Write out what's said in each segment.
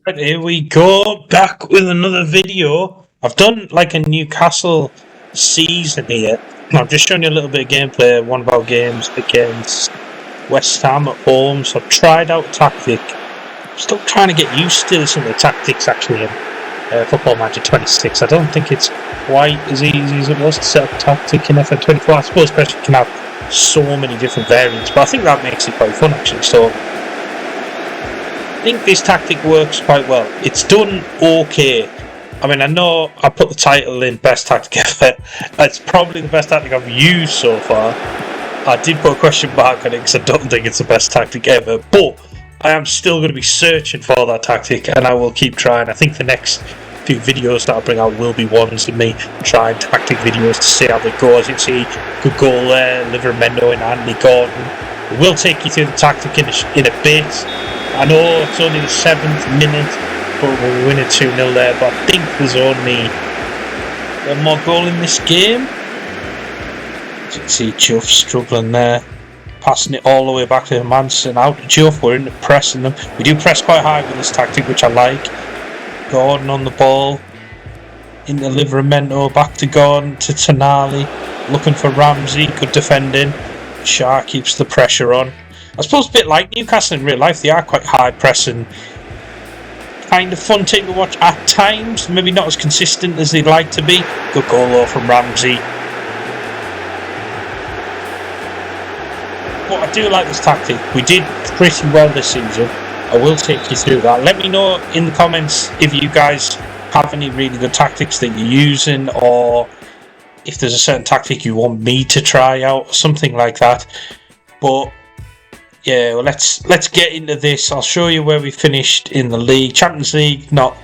Right, here we go, back with another video. I've done like a Newcastle season here. I've just shown you a little bit of gameplay, one of our games against West Ham at home. So I've tried out tactic. Still trying to get used to some of the tactics actually in Football Manager 26. I don't think it's quite as easy as it was to set up a tactic in FM24. I suppose especially you can have so many different variants, but I think that makes it quite fun actually. So I think this tactic works quite well. It's done okay. I mean, I know I put the title in best tactic ever. It's probably the best tactic I've used so far. I did put a question mark on it because I don't think it's the best tactic ever, but I am still going to be searching for that tactic and I will keep trying. I think the next few videos that I'll bring out will be ones of me trying tactic videos to see how they go. As you can see, good goal there, Livermendo and Andy Gordon. We'll take you through the tactic in a bit. I know it's only the 7th minute, but we're winning 2-0 there. But I think there's only one more goal in this game. As you can see, Juff struggling there, passing it all the way back to Manson. Out to Juff, we're into pressing them. We do press quite high with this tactic, which I like. Gordon on the ball, into Livermento, back to Gordon, to Tonali, looking for Ramsey, good defending. Shah keeps the pressure on. I suppose a bit like Newcastle in real life, they are quite high pressing, kind of fun team to watch at times, maybe not as consistent as they'd like to be. Good goal though from Ramsey. But I do like this tactic. We did pretty well this season. I will take you through that. Let me know in the comments if you guys have any really good tactics that you're using, or if there's a certain tactic you want me to try out, something like that. But yeah, well, let's get into this. I'll show you where we finished in the league. Champions League, not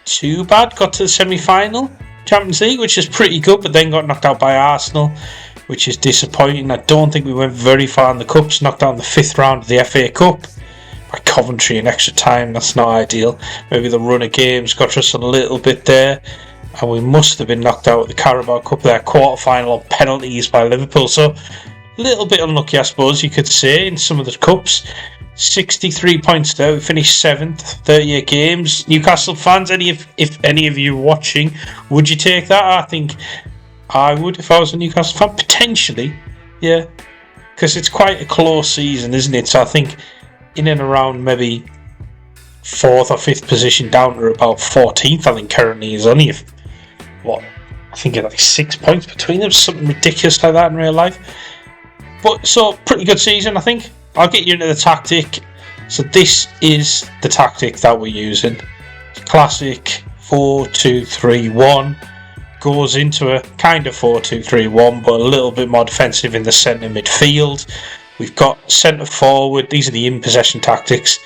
too bad. Got to the semi-final Champions League, which is pretty good, but then got knocked out by Arsenal, which is disappointing. I don't think we went very far in the Cups. Knocked out in the 5th round of the FA Cup by Coventry in extra time. That's not ideal. Maybe the run of games got us a little bit there, and we must have been knocked out of the Carabao Cup there, quarter-final on penalties by Liverpool. So little bit unlucky, I suppose you could say, in some of the cups. 63 points there. We finished 7th, 38 games. Newcastle fans, if any of you watching, would you take that? I think I would if I was a Newcastle fan, potentially, yeah, because it's quite a close season, isn't it? So I think in and around maybe 4th or 5th position down to about 14th, I think currently is only I think it's like 6 points between them, something ridiculous like that in real life. But so pretty good season, I think. I'll get you into the tactic. So this is the tactic that we're using. Classic 4-2-3-1. Goes into a kind of 4-2-3-1, but a little bit more defensive in the centre midfield. We've got centre forward. These are the in possession tactics.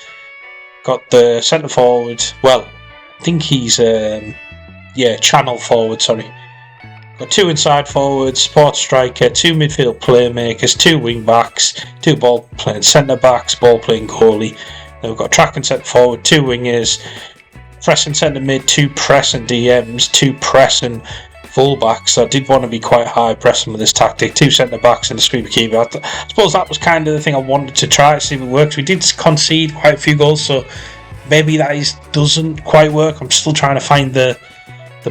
Got the centre forward. Well, I think he's channel forward. Sorry. Got 2 inside forwards, sport striker, 2 midfield playmakers, 2 wing backs, 2 ball playing centre backs, ball playing goalie. Then we've got tracking centre forward, 2 wingers, pressing centre mid, 2 pressing DMs, 2 pressing full backs. So I did want to be quite high pressing with this tactic. 2 centre backs and a sweeper keeper. I suppose that was kind of the thing I wanted to try to see if it works. We did concede quite a few goals, so maybe that doesn't quite work. I'm still trying to find the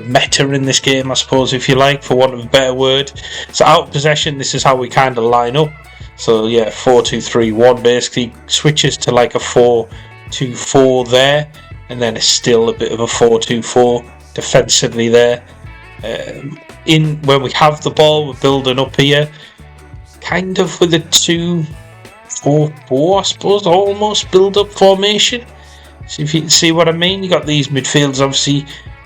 meta in this game, I suppose, if you like, for want of a better word. So out of possession, this is how we kind of line up. So yeah, 4-2-3-1 basically switches to like a 4-2-4 there, and then it's still a bit of a 4-2-4 defensively there. In when we have the ball, we're building up here, kind of with a 2-4-4, I suppose, almost build-up formation. So if you can see what I mean, you got these midfielders obviously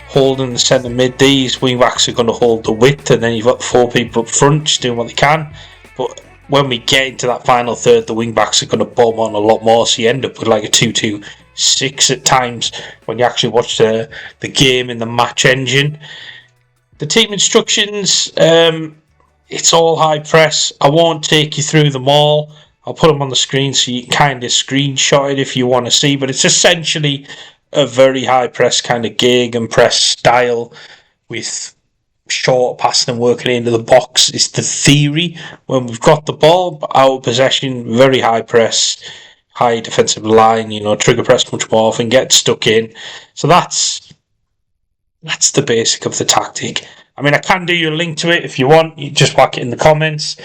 holding the centre mid. These wing backs are going to hold the width, and then you've got 4 people up front just doing what they can. But when we get into that final third, the wing backs are going to bomb on a lot more, so you end up with like a 2-2-6 at times when you actually watch the game in the match engine. The team instructions, it's all high press. I won't take you through them all. I'll put them on the screen so you can kind of screenshot it if you want to see, but it's essentially a very high press kind of gig and press style with short passing and working into the box is the theory when we've got the ball. But out of possession, very high press, high defensive line, you know, trigger press much more often, get stuck in. So that's the basic of the tactic. I mean, I can do you a link to it if you want. You just whack it in the comments.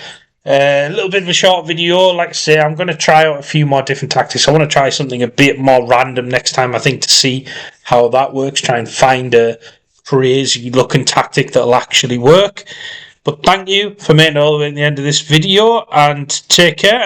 A little bit of a short video. Like I say, I'm going to try out a few more different tactics. I want to try something a bit more random next time, I think, to see how that works. Try and find a crazy looking tactic that'll actually work. But thank you for making it all the way to the end of this video, and take care.